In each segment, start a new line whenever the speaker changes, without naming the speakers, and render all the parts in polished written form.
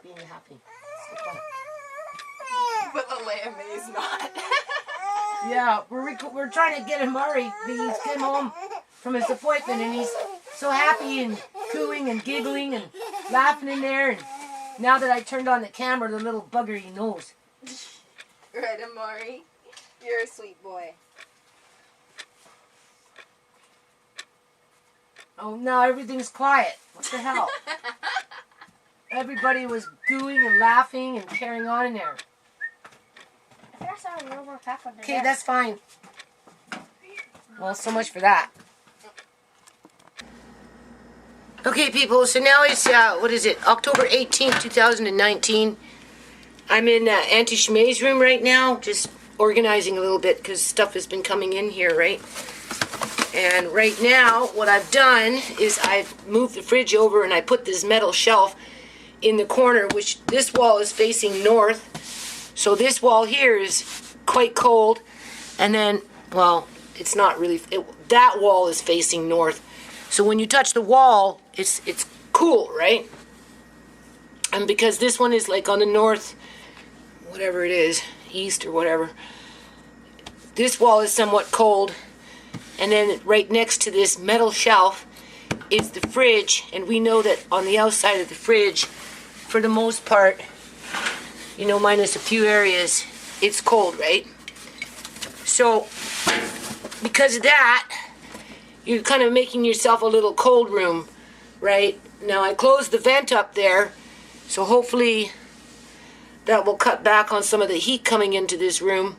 being happy.
But the ShaMay's not.
Yeah, we're trying to get him Murray. He came home from his appointment and he's so happy and cooing and giggling and laughing in there. And now that I turned on the camera, the little bugger he knows.
Right, Amari? You're a sweet boy.
Oh, now everything's quiet. What the hell? Everybody was gooing and laughing and carrying on in there. Okay, that's fine. Well, so much for that. Okay, people, so now it's, what is it, October 18th, 2019. I'm in Auntie ShaMay's room right now, just organizing a little bit because stuff has been coming in here, right? And right now, what I've done is I've moved the fridge over and I put this metal shelf in the corner, which this wall is facing north. So this wall here is quite cold. And then, well, it's not really, that wall is facing north. So when you touch the wall, it's cool, right? And because this one is like on the north, whatever it is, east or whatever, this wall is somewhat cold. And then right next to this metal shelf is the fridge. And we know that on the outside of the fridge, for the most part, you know, minus a few areas, it's cold, right? So, because of that, you're kind of making yourself a little cold room, right? Now, I closed the vent up there, so hopefully that will cut back on some of the heat coming into this room.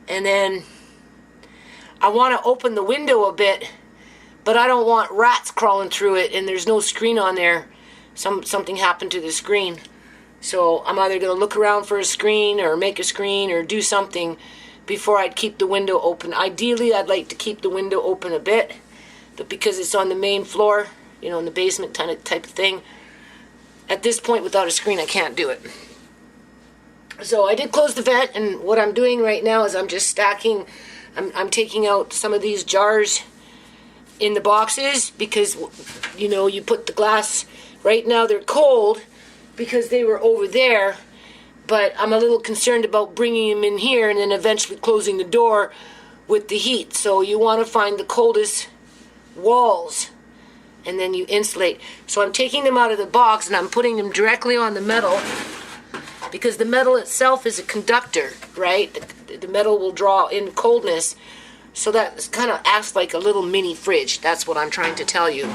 And then I want to open the window a bit, but I don't want rats crawling through it, and there's no screen on there. Something happened to the screen. So I'm either going to look around for a screen or make a screen or do something before I'd keep the window open. Ideally, I'd like to keep the window open a bit, but because it's on the main floor, you know, in the basement type of thing, at this point, without a screen, I can't do it. So I did close the vent, and what I'm doing right now is I'm just stacking, I'm taking out some of these jars in the boxes because, you know, you put the glass, right now they're cold because they were over there, but I'm a little concerned about bringing them in here and then eventually closing the door with the heat. So you want to find the coldest walls and then you insulate. So I'm taking them out of the box and I'm putting them directly on the metal because the metal itself is a conductor, right? The metal will draw in coldness. So that kind of acts like a little mini fridge. That's what I'm trying to tell you,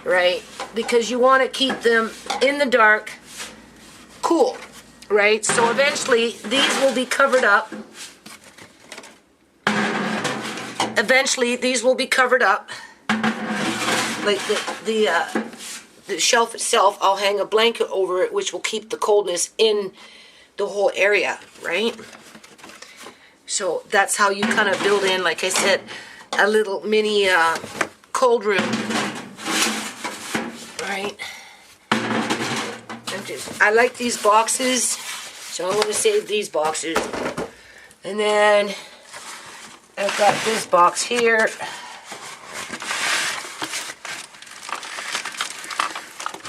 right? Because you want to keep them in the dark, cool, right? So eventually these will be covered up. Eventually these will be covered up. Like the shelf itself, I'll hang a blanket over it, which will keep the coldness in the whole area, right? So that's how you kind of build in, like I said, a little mini cold room, right? I like these boxes, so I'm going to save these boxes. And then I've got this box here.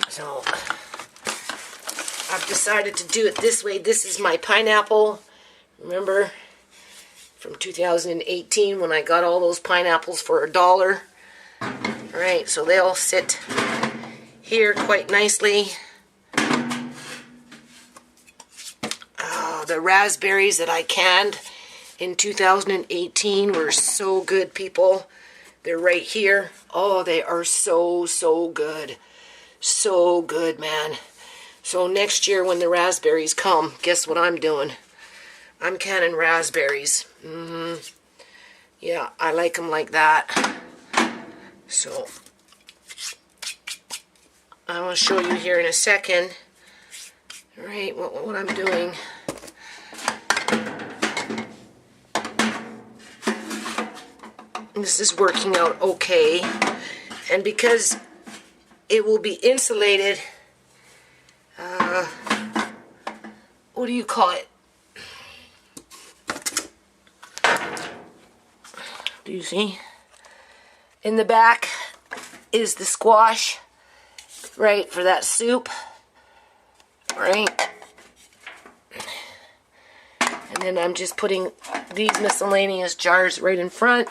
So I've decided to do it this way. This is my pineapple. Remember from 2018 when I got all those pineapples for $1. Alright, so they all sit here quite nicely. The raspberries that I canned in 2018 were so good, people. They're right here. Oh, they are so good. So good, man. So next year when the raspberries come, guess what I'm doing? I'm canning raspberries. Yeah, I like them like that. So I will show you here in a second. All right, what I'm doing. This is working out okay. And because it will be insulated, what do you call it? Do you see? In the back is the squash, right, for that soup. right? And then I'm just putting these miscellaneous jars right in front.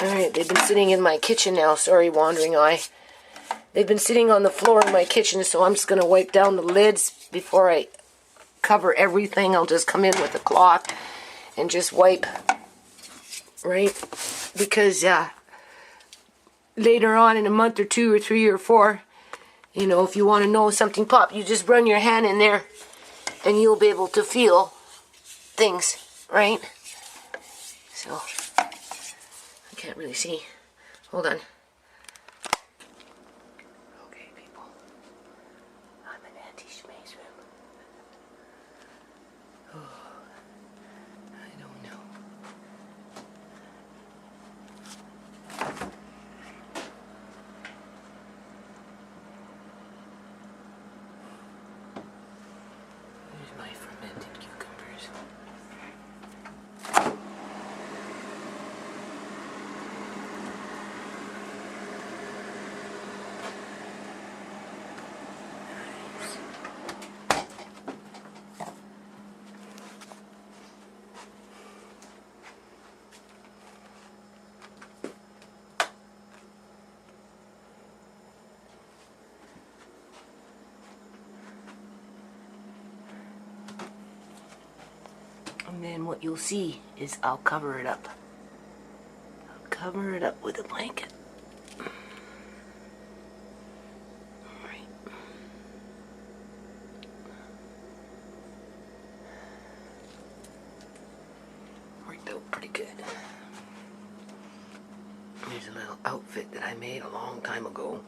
Alright, they've been sitting in my kitchen now. Sorry, wandering eye. They've been sitting on the floor in my kitchen, so I'm just going to wipe down the lids before I cover everything. I'll just come in with a cloth and just wipe, right? Because later on in a month or 2 or 3 or 4, you know, if you want to know something pop, you just run your hand in there and you'll be able to feel things, right? So, I can't really see. Hold on. Okay, people. I'm in Auntie ShaMay's room. Oh, I don't know. Here's my fermented cucumbers. And then what you'll see is I'll cover it up. I'll cover it up with a blanket. Alright. Worked out pretty good. Here's a little outfit that I made a long time ago.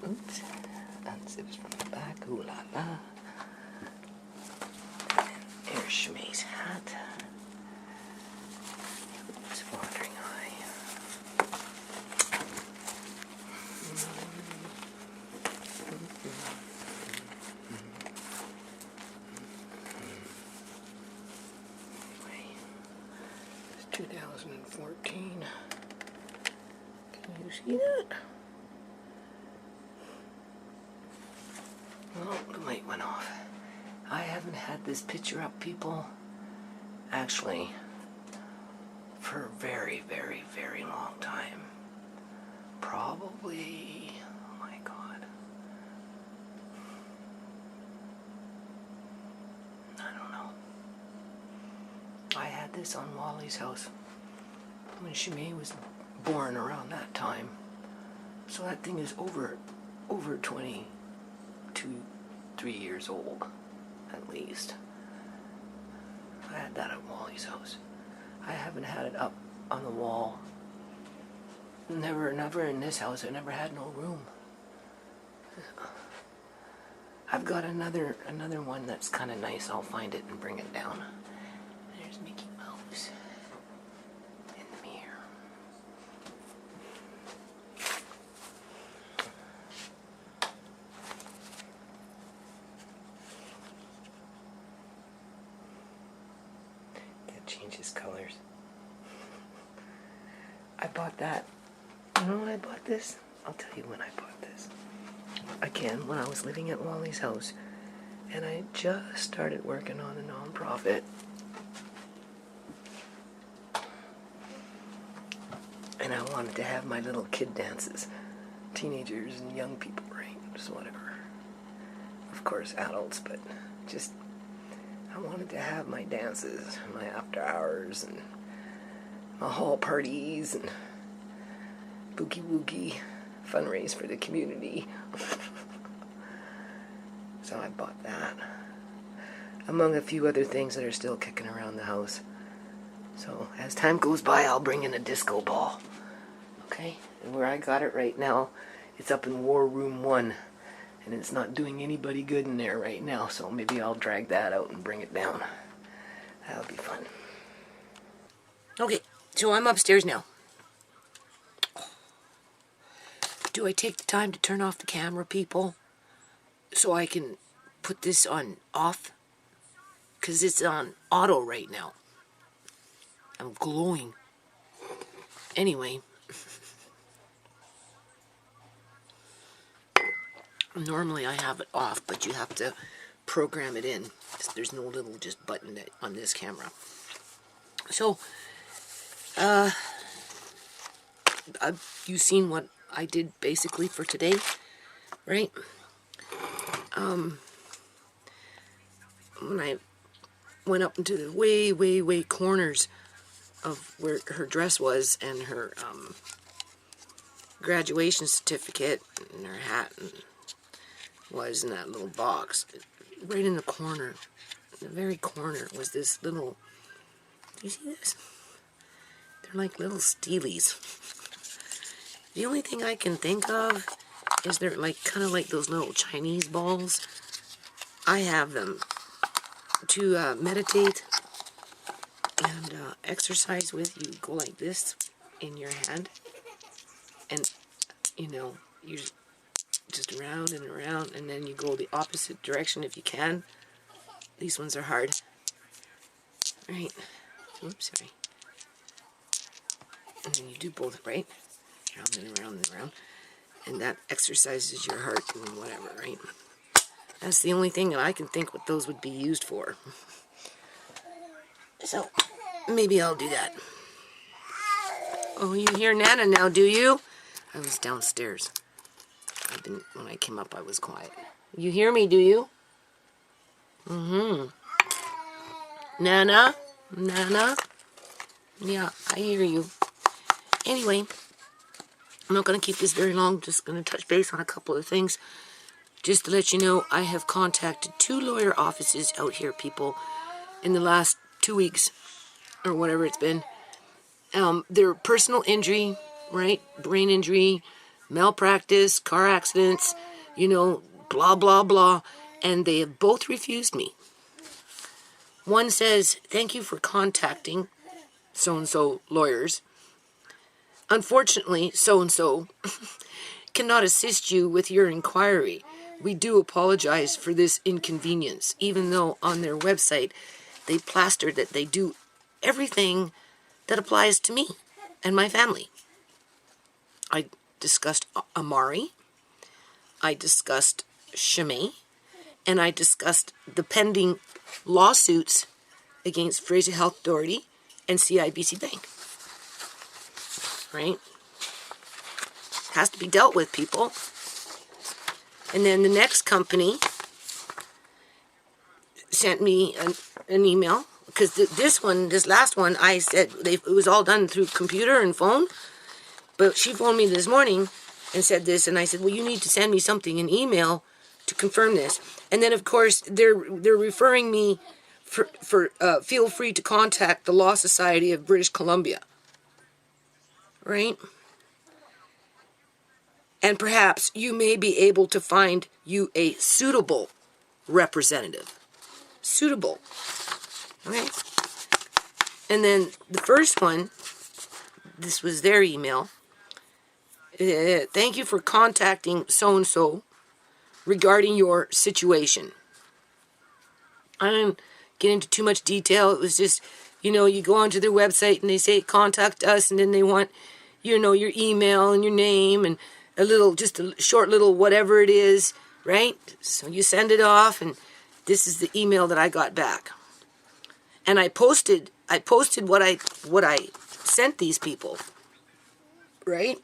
Oops, unzips from the back, ooh la la. And there's ShaMay's hat. Oops, wandering eye. Anyway, it's 2014. Can you see that? Well, the light went off. I haven't had this picture up, people, actually, for a very, very, very long time. Probably, oh my God. I don't know. I had this on Wally's house when ShaMay was born around that time. So that thing is over 22, 3 years old, at least. I had that at Wally's house. I haven't had it up on the wall. Never in this house. I never had no room. I've got another one that's kind of nice. I'll find it and bring it down. There's Mickey Mouse in the mirror. Changes colors. I bought that. You know when I bought this? I'll tell you when I bought this. Again, when I was living at Wally's house, and I just started working on a non-profit. And I wanted to have my little kid dances. Teenagers and young people, right? Just whatever. Of course, adults, but just I wanted to have my dances, my after hours, and my hall parties, and boogie woogie fundraise for the community. So I bought that, among a few other things that are still kicking around the house. So as time goes by, I'll bring in a disco ball. Okay? And where I got it right now, it's up in War Room 1. And it's not doing anybody good in there right now, so maybe I'll drag that out and bring it down. That'll be fun. Okay, so I'm upstairs now. Do I take the time to turn off the camera, people? So I can put this on off? Because it's on auto right now. I'm glowing. Anyway. Normally I have it off, but you have to program it in. There's no little just button on this camera. So, you've seen what I did basically for today, right? When I went up into the way corners of where her dress was and her graduation certificate and her hat was in that little box, right in the corner, in the very corner, was this little, do you see this? They're like little steelies. The only thing I can think of is they're like kind of like those little Chinese balls. I have them to meditate and exercise with. You go like this in your hand, and you know, you just around and around, and then you go the opposite direction if you can. These ones are hard. Right. Oops, sorry. And then you do both, right? Around and around and around. And that exercises your heart and whatever, right? That's the only thing that I can think what those would be used for. So, maybe I'll do that. Oh, you hear Nana now, do you? I was downstairs. When I came up, I was quiet. You hear me, do you? Mm-hmm. Nana? Nana? Yeah, I hear you. Anyway, I'm not going to keep this very long. Just going to touch base on a couple of things. Just to let you know, I have contacted 2 lawyer offices out here, people, in the last 2 weeks, or whatever it's been. They're personal injury, right? Brain injury, malpractice, car accidents, you know, blah, blah, blah. And they have both refused me. One says, thank you for contacting so-and-so lawyers. Unfortunately, so-and-so cannot assist you with your inquiry. We do apologize for this inconvenience, even though on their website they plastered that they do everything that applies to me and my family. I discussed Auntie, I discussed ShaMay, and I discussed the pending lawsuits against Fraser Health Authority and CIBC Bank. Right? Has to be dealt with, people. And then the next company sent me an email, because this last one, I said it was all done through computer and phone, but she phoned me this morning and said this, and I said, well, you need to send me something, an email, to confirm this. And then, of course, they're referring me for feel free to contact the Law Society of British Columbia. Right? And perhaps you may be able to find you a suitable representative. Suitable. Okay? And then the first one, this was their email. Thank you for contacting so-and-so regarding your situation. I didn't get into too much detail. It was just, you know, you go onto their website and they say contact us, and then they want, you know, your email and your name and just a short little whatever it is, right? So you send it off, and this is the email that I got back. And I posted what I sent these people, right,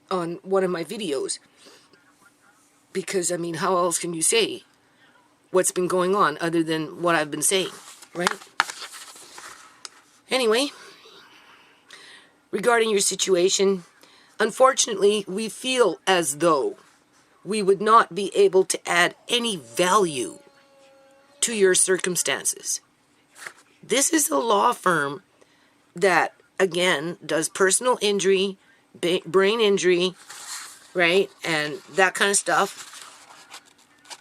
on one of my videos. Because, I mean, how else can you say what's been going on other than what I've been saying, right? Anyway, regarding your situation, unfortunately, we feel as though we would not be able to add any value to your circumstances. This is a law firm that, again, does personal injury, brain injury, right, and that kind of stuff,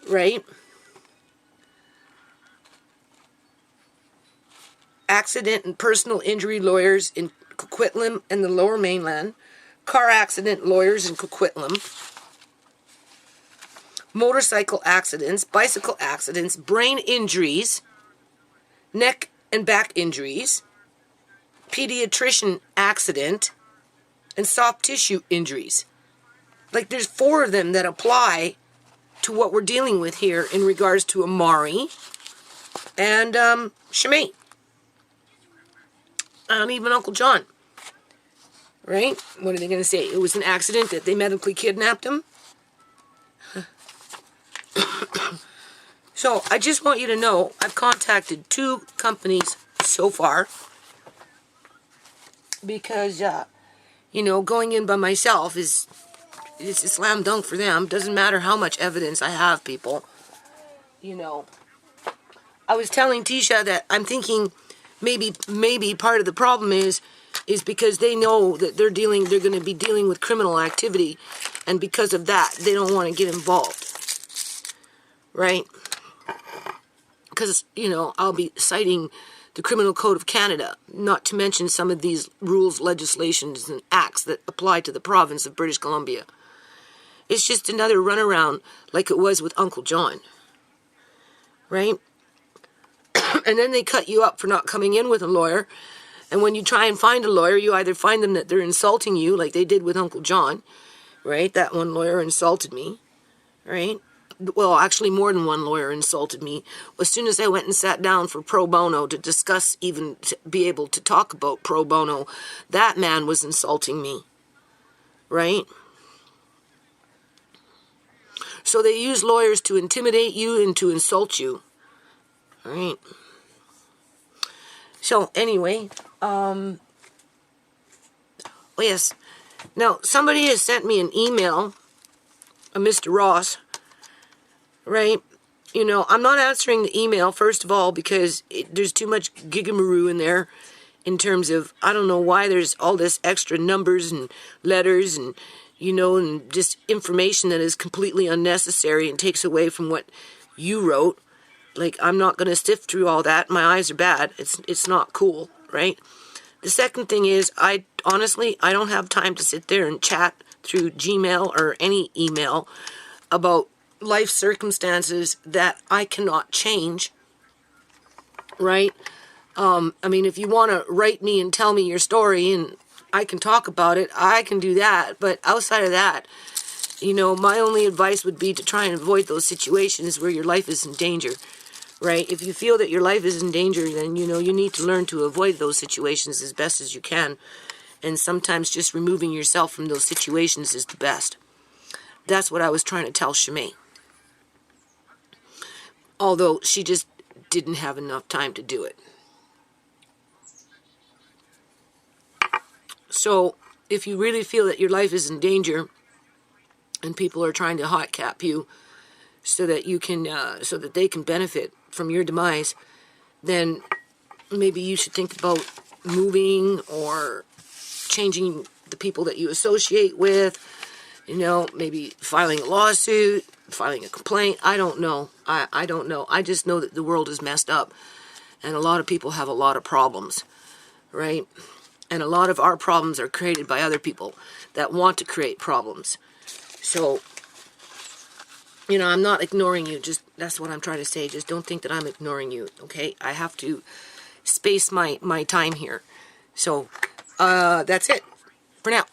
right? Accident and personal injury lawyers in Coquitlam and the Lower Mainland, car accident lawyers in Coquitlam, motorcycle accidents, bicycle accidents, brain injuries, neck and back injuries, pediatrician accident, and soft tissue injuries. Like, there's 4 of them that apply to what we're dealing with here in regards to Amari and ShaMay. And even Uncle John. Right? What are they going to say? It was an accident that they medically kidnapped him? So, I just want you to know, I've contacted 2 companies so far. Because, going in by myself it's a slam dunk for them. Doesn't matter how much evidence I have, people. I was telling Tisha that I'm thinking maybe part of the problem is because they know that they're going to be dealing with criminal activity, and because of that, they don't want to get involved. Right? Because, I'll be citing the Criminal Code of Canada, not to mention some of these rules, legislations, and acts that apply to the province of British Columbia. It's just another runaround like it was with Uncle John. Right? And then they cut you up for not coming in with a lawyer. And when you try and find a lawyer, you either find them that they're insulting you, like they did with Uncle John. Right? That one lawyer insulted me. Right? Well, actually more than one lawyer insulted me. As soon as I went and sat down for pro bono to discuss, even to be able to talk about pro bono, that man was insulting me. Right? So they use lawyers to intimidate you and to insult you. Right? So anyway, yes. Now, somebody has sent me an email, a Mr. Ross. Right? I'm not answering the email, first of all, because there's too much gigamaroo in there in terms of, I don't know why there's all this extra numbers and letters and, and just information that is completely unnecessary and takes away from what you wrote. Like, I'm not going to sift through all that. My eyes are bad. It's not cool, right? The second thing is, I don't have time to sit there and chat through Gmail or any email about life circumstances that I cannot change, right? If you want to write me and tell me your story and I can talk about it, I can do that. But outside of that, my only advice would be to try and avoid those situations where your life is in danger, right? If you feel that your life is in danger, then, you need to learn to avoid those situations as best as you can. And sometimes just removing yourself from those situations is the best. That's what I was trying to tell ShaMay. Although she just didn't have enough time to do it. So, if you really feel that your life is in danger and people are trying to hot cap you so that you can, so that they can benefit from your demise, then maybe you should think about moving or changing the people that you associate with. Maybe filing a lawsuit, filing a complaint. I don't know. I don't know. I just know that the world is messed up. And a lot of people have a lot of problems. Right? And a lot of our problems are created by other people that want to create problems. So, I'm not ignoring you. Just, that's what I'm trying to say. Just don't think that I'm ignoring you. Okay? I have to space my time here. So, that's it for now.